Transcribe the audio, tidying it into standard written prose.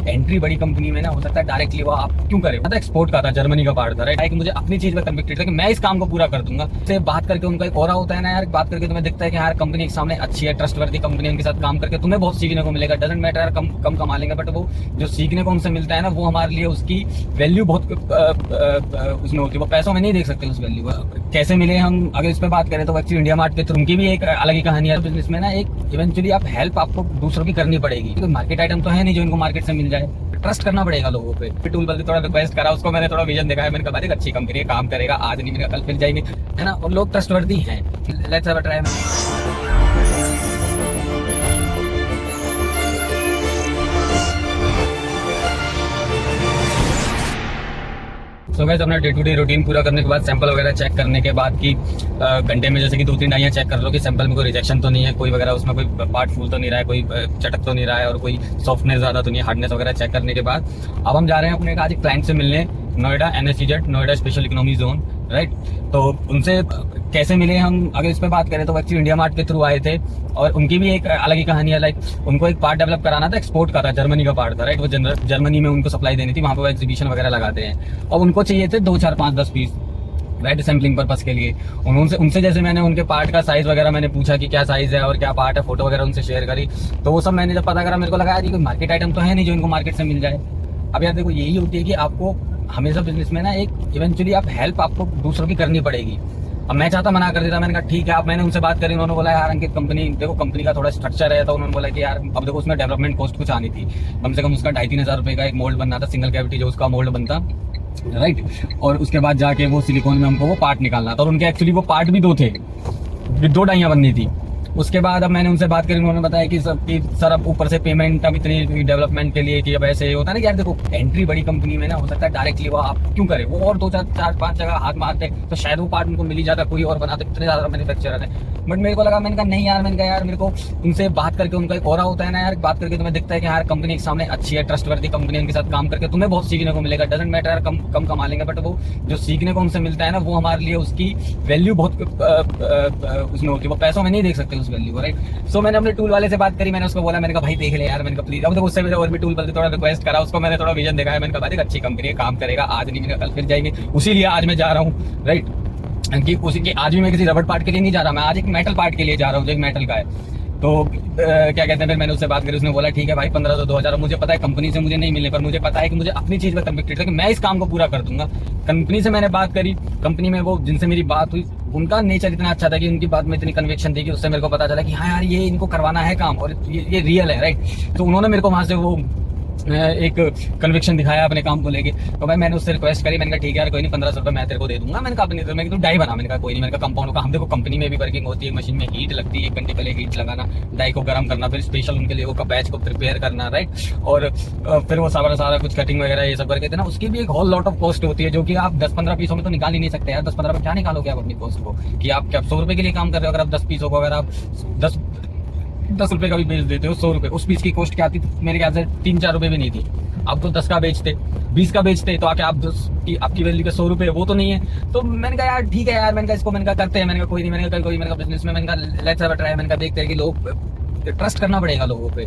Entry बड़ी company में ना हो सकता है डायरेक्टली वो आप क्यों करें। मतलब एक्सपोर्ट का था, जर्मनी का पार्ट था, राइट। मुझे अपनी चीज में कन्विक्टेड था कि मैं इस काम को पूरा कर दूंगा। से बात करके उनका एक और होता है ना यार, बात करके तुम्हें दिखता है कि यार कंपनी के सामने अच्छी है, ट्रस्टवर्दी कंपनी, उनके साथ काम करके तुम्हें बहुत सीखने को मिलेगा। डजंट मैटर यार कम कमा लेंगे, बट वो जो सीखने को उनसे मिलता है ना, वो हमारे लिए उसकी वैल्यू बहुत उसमें होती है। वो पैसों में नहीं देख सकते उस वैल्यू को। कैसे मिले हम, अगर इस पर बात करें तो एक्चुअली इंडिया मार्ट के थ्रू उनकी भी एक अलग ही कहानी है। बिजनेस में ना एक इवेंचुअली आप हेल्प आपको दूसरों की करनी पड़ेगी, क्योंकि मार्केट आइटम तो है नहीं जो इनको मार्केट से मिल जाए। ट्रस्ट करना पड़ेगा लोगों पे। टूल बल्कि थोड़ा रिक्वेस्ट करा उसको, मैंने थोड़ा विजन देखा है, मैंने कहा अच्छी कंपनी है, काम करेगा, आज नहीं मेरा कल फिर जाएंगे, है ना। और लोग ट्रस्टवर्दी हैं। Let's have a try. So guys, अपना डे टू डे रूटीन पूरा करने के बाद, सैंपल वगैरह चेक करने के बाद कि घंटे में जैसे कि 2-3 डाइयाँ चेक कर लो कि सैंपल में कोई रिजेक्शन तो नहीं है, कोई वगैरह उसमें कोई पार्ट फूल तो नहीं रहा है, कोई चटक तो नहीं रहा है, और कोई सॉफ्टनेस ज़्यादा तो नहीं है, हार्डनेस वगैरह चेक करने के बाद अब हम जा रहे हैं अपने आज एक क्लाइंट से मिलने, Noida NSEZ, Noida special economy zone, right. तो उनसे कैसे मिले हम, अगर इस पर बात करें तो एक्चुअली इंडिया मार्ट के थ्रू आए थे, और उनकी भी एक अलग ही कहानी है। लाइक उनको एक पार्ट डेवलप कराना था, एक्सपोर्ट का था, जर्मनी का पार्ट था, राइट। वो जर्मनी में उनको सप्लाई देनी थी, वहाँ पर वो एग्जीबिशन वगैरह लगाते हैं, और उनको चाहिए थे 2, 4, 5, 10 पीस, राइट, सैम्पलिंग पर्पस के लिए। उनसे जैसे मैंने उनके पार्ट का साइज वगैरह मैंने पूछा कि क्या साइज है और क्या पार्ट है, फोटो वगैरह उनसे शेयर करी, तो वो सब मैंने जब पता करा, मेरे को लगा यार ये कोई मार्केट आइटम तो है नहीं जो इनको मार्केट से मिल जाए। अब यार देखो, यही होती है कि आपको हमेशा बिजनेस में ना एक इवेंचुअली आप हेल्प आपको दूसरों की करनी पड़ेगी। अब मैं चाहता मना कर देता, मैंने कहा ठीक है। अब मैंने उनसे बात करी, उन्होंने बोला यार अंकित, कंपनी देखो, कंपनी का थोड़ा स्ट्रक्चर है, तो उन्होंने बोला कि यार अब देखो उसमें डेवलपमेंट कॉस्ट कुछ आनी थी, कम से कम उसका 2,500-3 हज़ार रुपये का एक मोल्ड बनना था, सिंगल कैविटी जो उसका मोल्ड बनता, राइट। और उसके बाद जाके वो सिलिकॉन में हमको वो पार्ट निकालना था, और उनके एक्चुअली वो पार्ट भी 2 थे, 2 डाइयाँ बननी थी। उसके बाद अब मैंने उनसे बात करी, उन्होंने बताया कि सर अब ऊपर से पेमेंट अब इतनी डेवलपमेंट के लिए कि अब ऐसे होता है ना कि यार देखो, एंट्री बड़ी कंपनी में ना हो सकता है डायरेक्टली वो आप क्यों करें, वो और 2-4-5 जगह हाथ मारते तो शायद वो पार्ट उनको मिल ही जाता, कोई और बनाते, इतने ज्यादा मैन्युफैक्चरर है। बट मेरे को लगा, मैंने कहा नहीं यार, मैंने कहा यार मेरे को उनसे बात करके उनका एक और होता है ना यार, बात करके तुम्हें दिखता है कि यार कंपनी के सामने अच्छी है, ट्रस्टवर्दी कंपनी, उनके साथ काम करके तुम्हें बहुत सीखने को मिलेगा। डजंट मैटर यार कम कमा लेंगे, बट वो जो सीखने को उनसे मिलता है ना, वो हमारे लिए उसकी वैल्यू बहुत उसमें होती है। वो पैसों में नहीं देख सकते उस वैल्यू को, राइट। सो मैंने अपने टूल वाले से बात करी, मैंने उसको बोला, मैंने कहा भाई देख ले यार, मैंने कहा प्लीज। अब देखो उससे मेरे और भी टूल वाले थोड़ा रिक्वेस्ट करा उसको, मैंने थोड़ा विजन देखा है, मैंने कहा अच्छी कंपनी है, काम करेगा, आज नहीं मेरा कल फिर जाएंगे, उसी आज मैं जा रहा हूँ, राइट। कि उसी की आज भी मैं किसी रबड़ पार्ट के लिए नहीं जा रहा, मैं आज एक मेटल पार्ट के लिए जा रहा हूँ जो एक मेटल का है। तो क्या कहते हैं, फिर मैंने उससे बात करी, उसने बोला ठीक है भाई 1500-2000। मुझे पता है कंपनी से मुझे नहीं मिलने, पर मुझे पता है कि मुझे अपनी चीज में कन्विक्टेड है कि मैं इस काम को पूरा कर दूंगा। कंपनी से मैंने बात करी, कंपनी में वो जिनसे मेरी बात हुई, उनका नेचर इतना अच्छा था कि उनकी बात में इतनी कन्विक्शन थी कि उससे मेरे को पता चला कि हाँ यार ये इनको करवाना है काम, और ये रियल है, राइट। तो उन्होंने मेरे को वहां से वो एक कन्विक्शन दिखाया अपने काम को लेके। तो भाई मैंने उससे रिक्वेस्ट करी, मैंने कहा ठीक है यार कोई नहीं, 1500 रुपये मैं तेरे को दे दूंगा। मैंने कहा अपनी मैं तो डाई बना, मैंने कहा कोई नहीं, मैंने कहा कंपाउंड का हम देखो कंपनी में भी वर्किंग होती है, मशीन में हीट लगती है, 1 घंटे पहले हीट लगाना, डाई को गर्म करना, फिर स्पेशल उनके लिए वो बैच को प्रिपेयर करना, राइट। और फिर वो सारा कुछ कटिंग वगैरह ये सब करके देना, उसकी भी एक होल लॉट ऑफ कॉस्ट होती है, जो कि आप 10-15 पीसों में तो निकाल ही नहीं सकते यार। 10-15 में क्या निकालोगे आप अपनी कॉस्ट को, कि आप क्या 100 रुपये के लिए काम कर रहे हो। अगर आप 10 पीसों को अगर आप 10 रुपये का भी बेच देते हो, 100 रुपये, उस पीस की कॉस्ट क्या आती, मेरे ख्याल से 3-4 रुपये भी नहीं थी। आप तो 10 का बेचते, 20 का बेचते, तो आके आप 10 की आपकी वैल्यू के 100 रुपये, वो तो नहीं है। तो मैंने कहा यार ठीक है यार, मैंने कहा इसको, मैंने कहा करते हैं, मैंने कहा कोई नहीं, मैंने कहा बिजनेस में, मैंने कहा लेट्स हैव अ ट्राई, मैंने कहा देखते हैं कि लोग ट्रस्ट करना पड़ेगा लोगों पे।